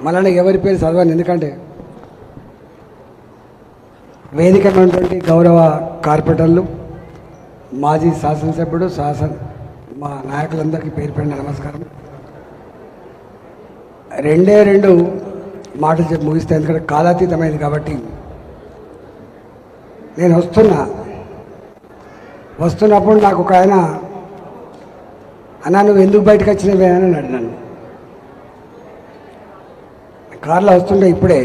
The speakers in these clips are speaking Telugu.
మళ్ళీ ఎవరి పేరు చదవను, ఎందుకంటే వేదిక ఉన్నటువంటి గౌరవ కార్పొరేటర్లు, మాజీ శాసనసభ్యుడు, మా నాయకులందరికీ పేరు పేరున నమస్కారం. రెండు మాటలు చెప్పి ముగిస్తే, ఎందుకంటే కాలాతీతమైంది కాబట్టి. నేను వస్తున్నప్పుడు నాకు ఒక ఆయన, అన్నా నువ్వు ఎందుకు బయటకు వచ్చినవే అని అన్నాడు నన్ను. కార్లో వస్తుంటే ఇప్పుడే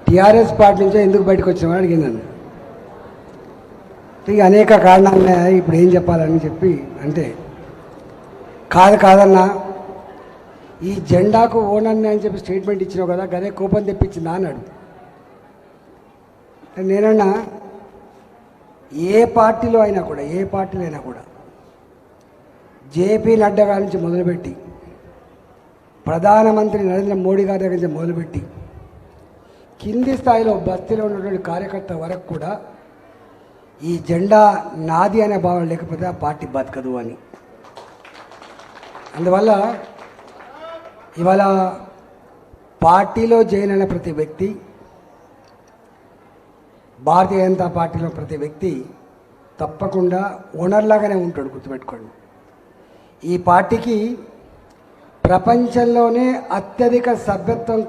టీఆర్ఎస్ పార్టీ నుంచో ఎందుకు బయటకు వచ్చినామని అడిగింది. ఇక అనేక కారణాలు ఉన్నాయి, ఇప్పుడు ఏం చెప్పాలని చెప్పి అంటే, కాదన్నా ఈ జెండాకు ఓనర్ని అని చెప్పి స్టేట్మెంట్ ఇచ్చినావు కదా, గదే కోపం తెప్పించిందా అన్నాడు. నేనన్నా ఏ పార్టీలో అయినా కూడా జేపీ నడ్డా గారి నుంచి మొదలుపెట్టి ప్రధానమంత్రి నరేంద్ర మోడీ గారి దగ్గర నుంచి మొదలుపెట్టి కింది స్థాయిలో బస్తీలో ఉన్నటువంటి కార్యకర్త వరకు కూడా ఈ జెండా నాది అనే భావన లేకపోతే ఆ పార్టీ బతకదు అని. అందువల్ల ఇవాళ పార్టీలో జాయిన్ అయిన ప్రతి వ్యక్తి, భారతీయ జనతా పార్టీలో ప్రతి వ్యక్తి తప్పకుండా ఓనర్లాగానే ఉంటాడు, గుర్తుపెట్టుకోండి. ఈ పార్టీకి ప్రపంచంలోనే అత్యధిక సభ్యత్వం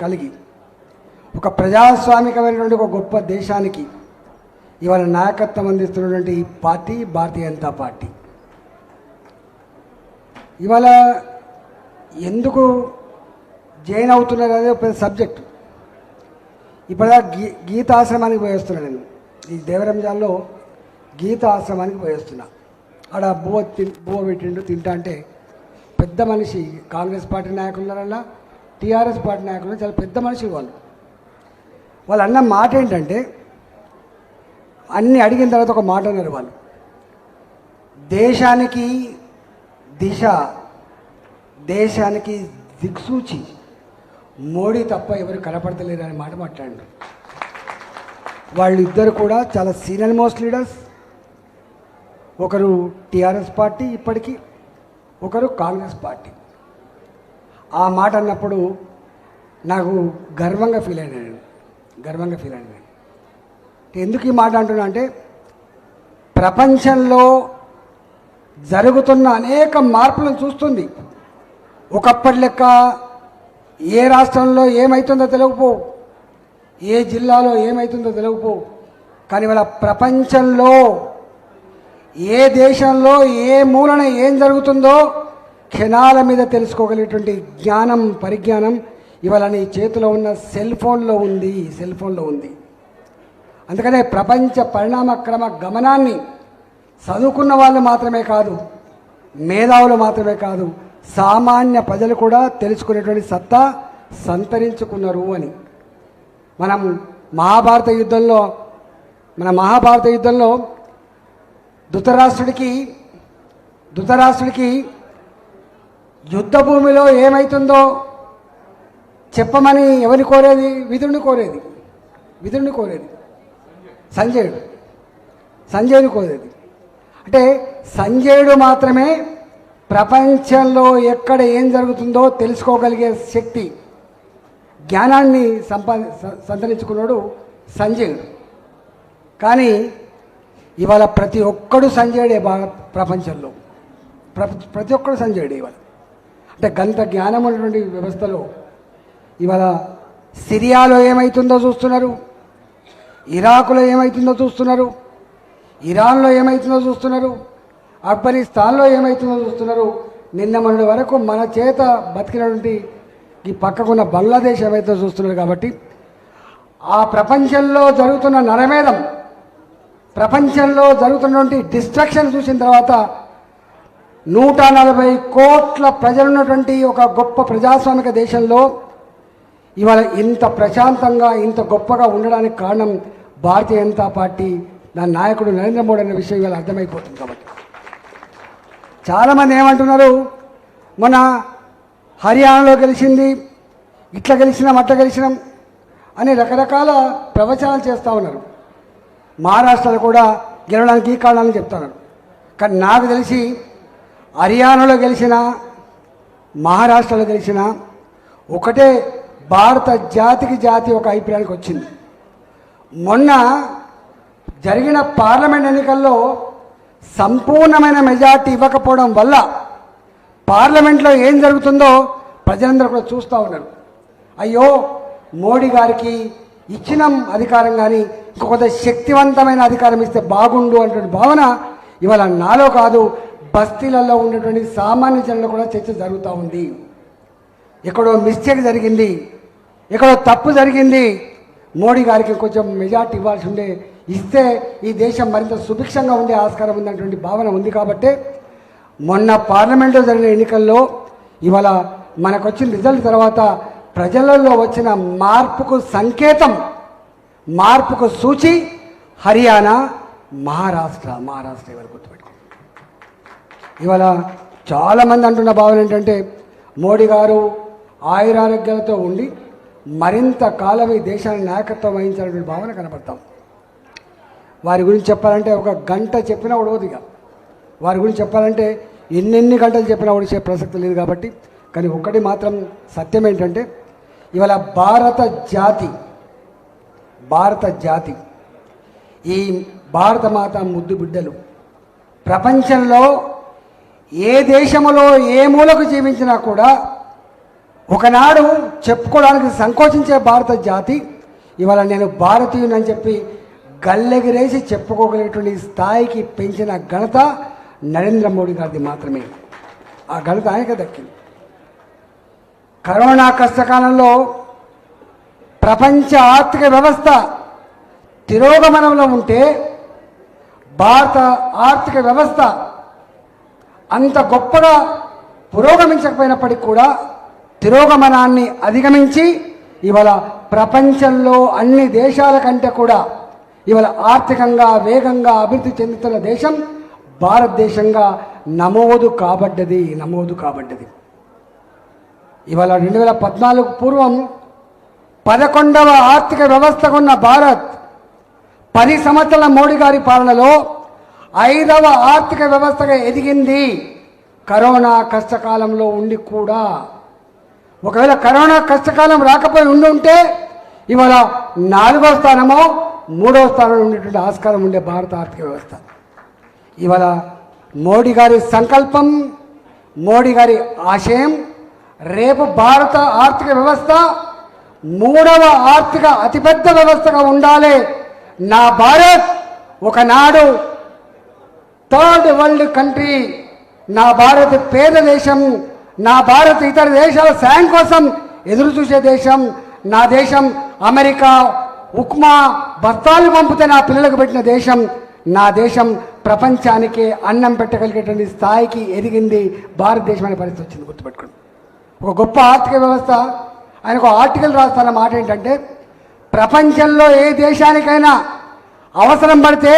కలిగి ఒక ప్రజాస్వామికమైనటువంటి ఒక గొప్ప దేశానికి ఇవాళ నాయకత్వం అందిస్తున్నటువంటి ఈ పార్టీ భారతీయ జనతా పార్టీ. ఇవాళ ఎందుకు జాయిన్ అవుతున్నారు అనేది ఒక సబ్జెక్టు. ఇప్పుడు గీత ఆశ్రమానికి పోయేస్తున్నా నేను. ఈ దేవరంజాల్లో గీత ఆశ్రమానికి పోయేస్తున్నా. ఆడ బువ్వ పెట్టిండు, తింటా అంటే పెద్ద మనిషి, కాంగ్రెస్ పార్టీ నాయకులన్నా టీఆర్ఎస్ పార్టీ నాయకులు చాలా పెద్ద మనిషి వాళ్ళు అన్న మాట ఏంటంటే, అన్నీ అడిగిన తర్వాత ఒక మాట అన్నారు వాళ్ళు, దేశానికి దిశ, దేశానికి దిక్సూచి మోడీ తప్ప ఎవరు కనపడతలేరు అనే మాట మాట్లాడారు. వాళ్ళిద్దరు కూడా చాలా సీనియర్ మోస్ట్ లీడర్స్. ఒకరు టీఆర్ఎస్ పార్టీ ఇప్పటికీ, ఒకరు కాంగ్రెస్ పార్టీ. ఆ మాట అన్నప్పుడు నాకు గర్వంగా ఫీల్ అయినాను. ఎందుకు ఈ మాట అంటున్నా అంటే, ప్రపంచంలో జరుగుతున్న అనేక మార్పులను చూస్తుంది. ఒకప్పటి లెక్క ఏ రాష్ట్రంలో ఏమవుతుందో తెలియకపోవు, ఏ జిల్లాలో ఏమవుతుందో తెలియకపోవు. కానీ ఇవాళ ప్రపంచంలో ఏ దేశంలో ఏ మూలన ఏం జరుగుతుందో క్షణాల మీద తెలుసుకోగలిగేటువంటి పరిజ్ఞానం ఇవాళ నీ చేతిలో ఉన్న సెల్ ఫోన్లో ఉంది. అందుకనే ప్రపంచ పరిణామక్రమ గమనాన్ని చదువుకున్న వాళ్ళు మాత్రమే కాదు, మేధావులు మాత్రమే కాదు, సామాన్య ప్రజలు కూడా తెలుసుకునేటువంటి సత్తా సంతరించుకున్నారు అని. మన మహాభారత యుద్ధంలో ధృతరాష్ట్రుడికి యుద్ధ భూమిలో ఏమవుతుందో చెప్పమని ఎవరిని కోరేది? విదురుని కోరేది. సంజయుని కోరేది. అంటే సంజయుడు మాత్రమే ప్రపంచంలో ఎక్కడ ఏం జరుగుతుందో తెలుసుకోగలిగే శక్తి, జ్ఞానాన్ని సంతరించుకున్నాడు సంజయుడు. కానీ ఇవాళ ప్రతి ఒక్కడు సంజయుడే. ప్రపంచంలో ప్రతి ఒక్కడు సంజయుడే ఇవాళ. అంటే గంత జ్ఞానం ఉన్నటువంటి వ్యవస్థలో ఇవాళ సిరియాలో ఏమవుతుందో చూస్తున్నారు, ఇరాకులో ఏమవుతుందో చూస్తున్నారు, ఇరాన్లో ఏమవుతుందో చూస్తున్నారు, ఆఫ్ఘనిస్తాన్లో ఏమవుతుందో చూస్తున్నారు. నిన్న మొన్నటి వరకు మన చేత బతికినటువంటి ఈ పక్కకున్న బంగ్లాదేశ్ ఏమైతే చూస్తున్నారు. కాబట్టి ఆ ప్రపంచంలో జరుగుతున్న నరమేధం, ప్రపంచంలో జరుగుతున్నటువంటి డిస్ట్రక్షన్ చూసిన తర్వాత 140 కోట్ల ప్రజలున్నటువంటి ఒక గొప్ప ప్రజాస్వామిక దేశంలో ఇవాళ ఇంత ప్రశాంతంగా ఇంత గొప్పగా ఉండడానికి కారణం భారతీయ జనతా పార్టీ, దాని నాయకుడు నరేంద్ర మోడీ అనే విషయం ఇవాళ అర్థమైపోతుంది. కాబట్టి చాలామంది ఏమంటున్నారు, మన హర్యానాలో గెలిచింది, ఇట్లా గెలిచినాం అట్లా గెలిచినాం అని రకరకాల ప్రవచనాలు చేస్తూ ఉన్నారు. మహారాష్ట్రలో కూడా గెలవడానికి ఈ కారణాలను చెప్తున్నారు. కానీ నాకు తెలిసి హర్యానాలో గెలిచిన మహారాష్ట్రలో గెలిచినా ఒకటే భారత జాతి ఒక అభిప్రాయానికి వచ్చింది. మొన్న జరిగిన పార్లమెంట్ ఎన్నికల్లో సంపూర్ణమైన మెజార్టీ ఇవ్వకపోవడం వల్ల పార్లమెంట్లో ఏం జరుగుతుందో ప్రజలందరూ కూడా చూస్తూ ఉన్నారు. అయ్యో మోడీ గారికి ఇచ్చిన అధికారం కానీ ఇంకొక శక్తివంతమైన అధికారం ఇస్తే బాగుండు అనేటువంటి భావన ఇవాళ నాలో కాదు, బస్తీలలో ఉన్నటువంటి సామాన్య జనులు కూడా చర్చ జరుగుతూ ఉంది. ఎక్కడో మిస్టేక్ జరిగింది, ఎక్కడో తప్పు జరిగింది, మోడీ గారికి కొంచెం మెజార్టీ ఇవ్వాల్సి ఉండే, ఇస్తే ఈ దేశం మరింత సుభిక్షంగా ఉండే ఆస్కారం ఉన్నటువంటి భావన ఉంది. కాబట్టి మొన్న పార్లమెంట్లో జరిగిన ఎన్నికల్లో ఇవాళ మనకు వచ్చిన రిజల్ట్ తర్వాత ప్రజలలో వచ్చిన మార్పుకు సంకేతం, మార్పుకు సూచి హర్యానా, మహారాష్ట్ర ఇవాళ గుర్తుపెట్టుకో. ఇవాళ చాలామంది అంటున్న భావన ఏంటంటే మోడీ గారు ఆయురారోగ్యాలతో ఉండి మరింత కాలం ఈ దేశాన్ని నాయకత్వం వహించాలనే భావన కనపడతాం. వారి గురించి చెప్పాలంటే ఒక గంట చెప్పినా ఉడవదిగా, వారి గురించి చెప్పాలంటే ఎన్నెన్ని గంటలు చెప్పినా ఉడిచే ప్రసక్తి లేదు. కాబట్టి కానీ ఒక్కటి మాత్రం సత్యం ఏంటంటే ఇవాళ భారత జాతి ఈ భారత మాత ముద్దు బిడ్డలు ప్రపంచంలో ఏ దేశంలో ఏ మూలకు జీవించినా కూడా ఒకనాడు చెప్పుకోవడానికి సంకోచించే భారత జాతి ఇవాళ నేను భారతీయునని చెప్పి గల్లెగిరేసి చెప్పుకోగలిగేటువంటి స్థాయికి పెంచిన ఘనత నరేంద్ర మోడీ గారిది మాత్రమే. ఆ ఘనత ఆయనకే దక్కింది. కరోనా కష్టకాలంలో ప్రపంచ ఆర్థిక వ్యవస్థ తిరోగమనంలో ఉంటే భారత ఆర్థిక వ్యవస్థ అంత గొప్పగా పురోగమించకపోయినప్పటికీ కూడా తిరోగమనాన్ని అధిగమించి ఇవాళ ప్రపంచంలో అన్ని దేశాల కంటే కూడా ఇవాళ ఆర్థికంగా వేగంగా అభివృద్ధి చెందుతున్న దేశం భారతదేశంగా నమోదు కాబడ్డది. ఇవాళ 2014 పూర్వం 11వ ఆర్థిక వ్యవస్థగా ఉన్న భారత్ 10 సంవత్సరాల మోడీ గారి పాలనలో 5వ ఆర్థిక వ్యవస్థగా ఎదిగింది. కరోనా కష్టకాలంలో ఉండి కూడా ఒకవేళ కరోనా కష్టకాలం రాకపోయి ఉంటే ఇవాళ 4వ స్థానమో 3వ స్థానంలో ఉండేటువంటి ఆస్కారం ఉండే భారత ఆర్థిక వ్యవస్థ. ఇవాళ మోడీ గారి సంకల్పం, మోడీ గారి ఆశయం రేపు భారత ఆర్థిక వ్యవస్థ 3వ ఆర్థిక అతిపెద్ద వ్యవస్థగా ఉండాలి. నా భారత్ ఒకనాడు థర్డ్ వరల్డ్ కంట్రీ, నా భారత్ పేద దేశం, నా భారత్ ఇతర దేశాల సాయం కోసం ఎదురు చూసే దేశం, నా దేశం అమెరికా ఉప్మా బస్తాలు పంపితే నా పిల్లలకు పెట్టిన దేశం, నా దేశం ప్రపంచానికి అన్నం పెట్టగలిగేటువంటి స్థాయికి ఎదిగింది భారతదేశం అనే పరిస్థితి వచ్చింది. గుర్తుపెట్టుకోండి. ఒక గొప్ప ఆర్థిక వ్యవస్థ. ఆయన ఒక ఆర్టికల్ రాస్తున్న మాట ఏంటంటే ప్రపంచంలో ఏ దేశానికైనా అవసరం పడితే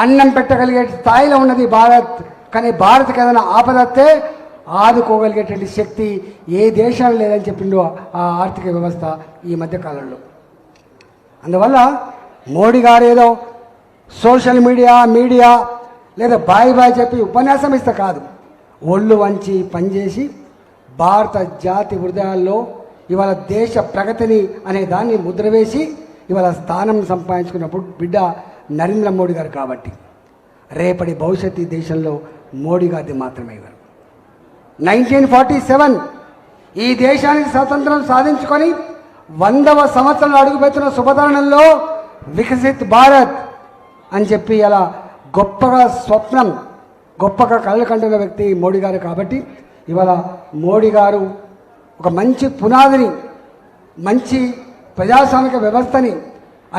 అన్నం పెట్టగలిగే స్థాయిలో ఉన్నది భారత్. కానీ భారత్కి ఏదైనా ఆపదస్తే ఆదుకోగలిగేటువంటి శక్తి ఏ దేశం లేదని చెప్పిండు ఆ ఆర్థిక వ్యవస్థ ఈ మధ్యకాలంలో. అందువల్ల మోడీ గారు ఏదో సోషల్ మీడియా లేదా బాయ్ చెప్పి ఉపన్యాసం ఇస్తే కాదు, ఒళ్ళు వంచి పనిచేసి భారత జాతి హృదయాల్లో ఇవాళ దేశ ప్రగతిని అనే దాన్ని ముద్ర వేసి ఇవాళ స్థానం సంపాదించుకున్నప్పుడు బిడ్డ నరేంద్ర మోడీ గారు. కాబట్టి రేపటి భవిష్యత్తు దేశంలో మోడీ గారిది మాత్రమే. 1947 ఈ దేశానికి స్వతంత్రం సాధించుకొని 100వ సంవత్సరంలో అడుగుపెడుతున్న శుభతరుణంలో వికసిత్ భారత్ అని చెప్పి అలా గొప్పగా స్వప్నం, గొప్పగా కలలు కంటున్న వ్యక్తి మోడీ గారు. కాబట్టి ఇవాళ మోడీ గారు ఒక మంచి పునాదిని, మంచి ప్రజాస్వామిక వ్యవస్థని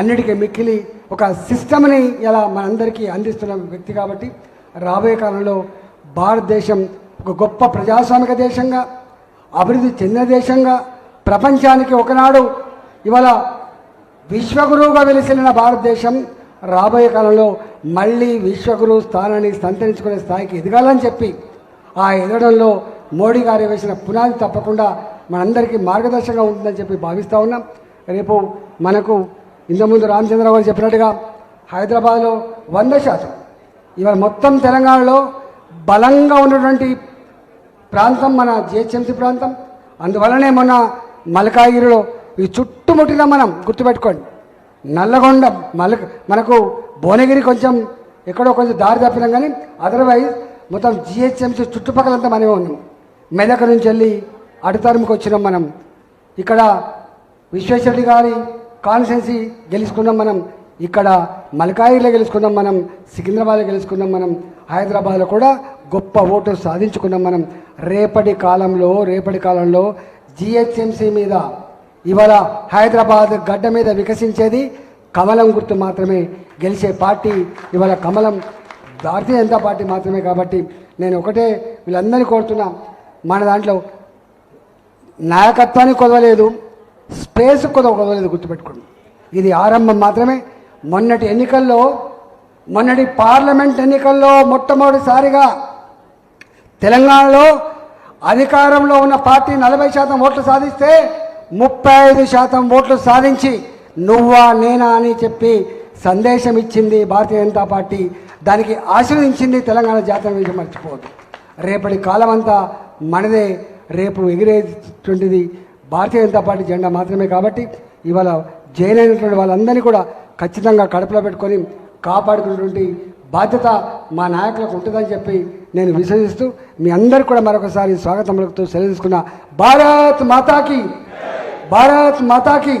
అన్నిటికీ మిక్కిలి ఒక సిస్టమ్ని ఇలా మనందరికీ అందిస్తున్న వ్యక్తి. కాబట్టి రాబోయే కాలంలో భారతదేశం ఒక గొప్ప ప్రజాస్వామిక దేశంగా, అభివృద్ధి చెందిన దేశంగా, ప్రపంచానికి ఒకనాడు ఇవాళ విశ్వగురువుగా వెలిసిన భారతదేశం రాబోయే కాలంలో మళ్ళీ విశ్వగురు స్థానాన్ని సంతరించుకునే స్థాయికి ఎదగాలని చెప్పి ఆ ఎదగడంలో మోడీ గారు వేసిన పునాది తప్పకుండా మనందరికీ మార్గదర్శకంగా ఉంటుందని చెప్పి భావిస్తూ ఉన్నాం. రేపు మనకు ఇంతకుముందు రామచంద్రరావు గారు చెప్పినట్టుగా హైదరాబాద్లో 100%, ఇవాళ మొత్తం తెలంగాణలో బలంగా ఉన్నటువంటి ప్రాంతం మన జిహెచ్ఎంసీ ప్రాంతం. అందువల్లనే మొన్న మల్కాగిరిలో ఈ చుట్టుముట్టిన మనం గుర్తుపెట్టుకోండి, నల్లగొండ మనకు భువనగిరి కొంచెం ఎక్కడో కొంచెం దారి తప్పినాం, కానీ అదర్వైజ్ మొత్తం జిహెచ్ఎంసీ చుట్టుపక్కలంతా మనమే ఉన్నాం. మెదక్ నుంచి వెళ్ళి అటుతరుముకు వచ్చినాం మనం. ఇక్కడ విశ్వేశ్వరరెడ్డి గారి కాన్స్టిట్యున్సీ గెలుచుకున్నాం మనం, ఇక్కడ మల్కాయిలో గెలుచుకున్నాం మనం, సికింద్రాబాద్లో గెలుచుకున్నాం మనం, హైదరాబాద్లో కూడా గొప్ప ఓటు సాధించుకున్నాం మనం. రేపటి కాలంలో జిహెచ్ఎంసీ మీద ఇవాళ హైదరాబాద్ గడ్డ మీద వికసించేది కమలం గుర్తు మాత్రమే. గెలిచే పార్టీ ఇవాళ కమలం, భారతీయ జనతా పార్టీ మాత్రమే. కాబట్టి నేను ఒకటే వీళ్ళందరినీ కోరుతున్నా, మన దాంట్లో నాయకత్వానికి కొదవలేదు, స్పేస్ కొదవలేదు, గుర్తుపెట్టుకోండి. ఇది ఆరంభం మాత్రమే. మొన్నటి పార్లమెంట్ ఎన్నికల్లో మొట్టమొదటిసారిగా తెలంగాణలో అధికారంలో ఉన్న పార్టీ 40% ఓట్లు సాధిస్తే 35% ఓట్లు సాధించి నువ్వా నేనా అని చెప్పి సందేశం ఇచ్చింది భారతీయ జనతా పార్టీ. దానికి ఆశీర్వదించింది తెలంగాణ జాతీయ విషయం మర్చిపోవద్దు. రేపటి కాలం అంతా మనదే, రేపు ఎగిరేటువంటిది భారతీయ జనతా పార్టీ జెండా మాత్రమే. కాబట్టి ఇవాళ జైన్ అయినటువంటి వాళ్ళందరినీ కూడా ఖచ్చితంగా కడుపులో పెట్టుకొని కాపాడుకున్నటువంటి బాధ్యత మా నాయకులకు ఉంటుందని చెప్పి నేను విశ్వసిస్తూ మీ అందరికీ కూడా మరొకసారి స్వాగతం పలుకుతూ సెలవు తీసుకున్న. భారత్ మాతాకి, భారత్ మాతాకి.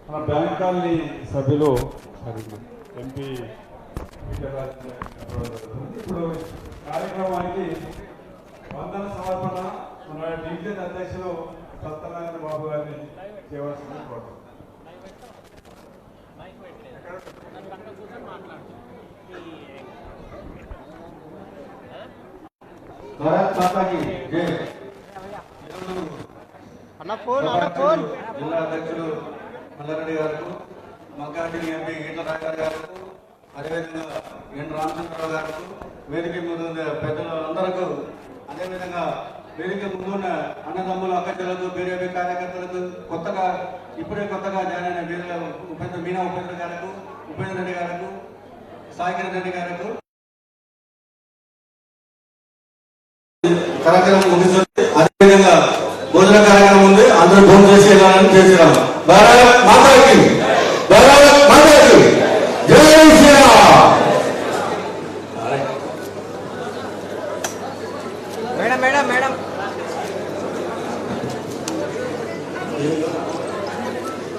మన బ్యాంక్ కాలనీ సభ్యులు ఎంపీ ఇప్పుడు కార్యక్రమానికి వందన సమర్పణ మన డివిజన్ అధ్యక్షులు సత్యనారాయణ బాబు గారిని చేయవలసింది కోరుతున్నాం. జిల్లా అధ్యక్షులు మల్లారెడ్డి గారు, మల్కాజిగిరి ఎంపీ ఈటల రాజారావు గారు, అదేవిధంగా ఎన్ రామచంద్రరావు గారు, వేదిక ముందు పెద్దలు అందరకు, అదేవిధంగా వేదిక ముందున్న అన్నదమ్ములు, అక్కచెల్లెలకు, బీజేపీ కార్యకర్తలకు, ఇప్పుడే కొత్తగా జాయిన్ అయిన మీనా ఉపేంద్ర గారికి, ఉపేంద్ర రెడ్డి గారికి, సాయికిరణ్ రెడ్డి గారికి కార్యక్రమం ముగిస్తుంది. అదేవిధంగా భోజన కార్యక్రమం ఉంది, అందరూ భోజనం చేసి వెళ్ళాలని చేసినాం. భారత్ మాతాకి, భారత్ మాతాకి జై శ్రీరామ్. మేడం మేడం మేడం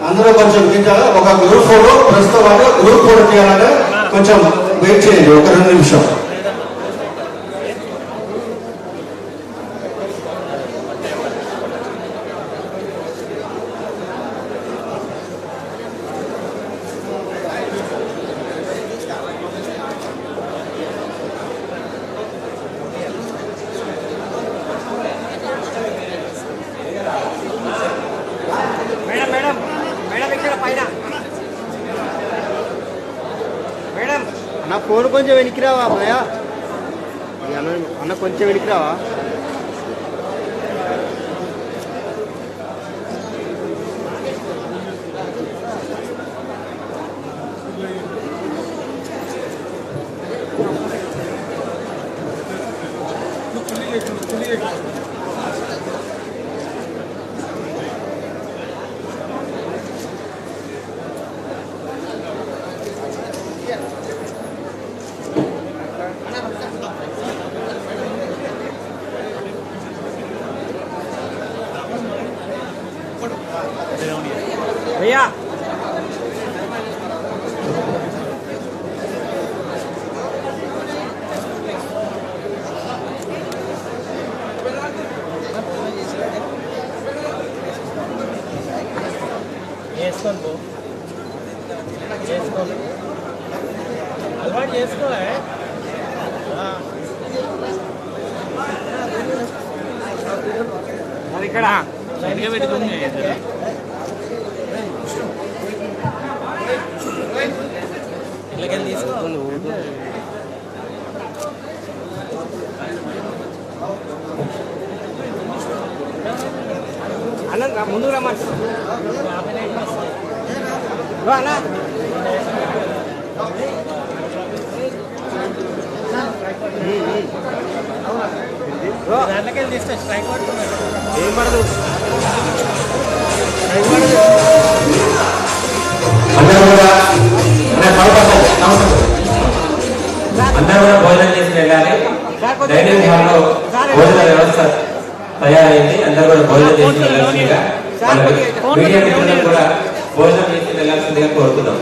అందరూ కొంచెం దించాలి. ఒక గ్రూప్ ఫోటో ప్రస్తుతం గ్రూప్ ఫోటో తీయాలంటే కొంచెం వెయిట్ చేయండి, ఒక 2 నిమిషం. మేడం మేడం మేడం ఇక్కడ పైన మేడం అన్న ఫోన్ కొంచెం వెనక్కి రావా అన్నయ్య, అన్న కొంచెం వెనక్కి రావా. भैया अलवाट అది ఇక్కడ సరిగ్గా పెట్టుకుని ఇళ్ళకెళ్ళి తీసుకుంటుంది. అన్న ముందుకు రమ్మని అన్న ఏం పడదు అందరూ కూడా భోజనం చేసి వెళ్ళాలి. డైనింగ్ హాల్లో భోజన వ్యవస్థ తయారైంది. అందరూ కూడా భోజనం చేసి వెళ్ళాల్సిందిగా, మీడియా మిత్రులను కూడా భోజనం చేసి వెళ్ళాల్సిందిగా కోరుతున్నాం.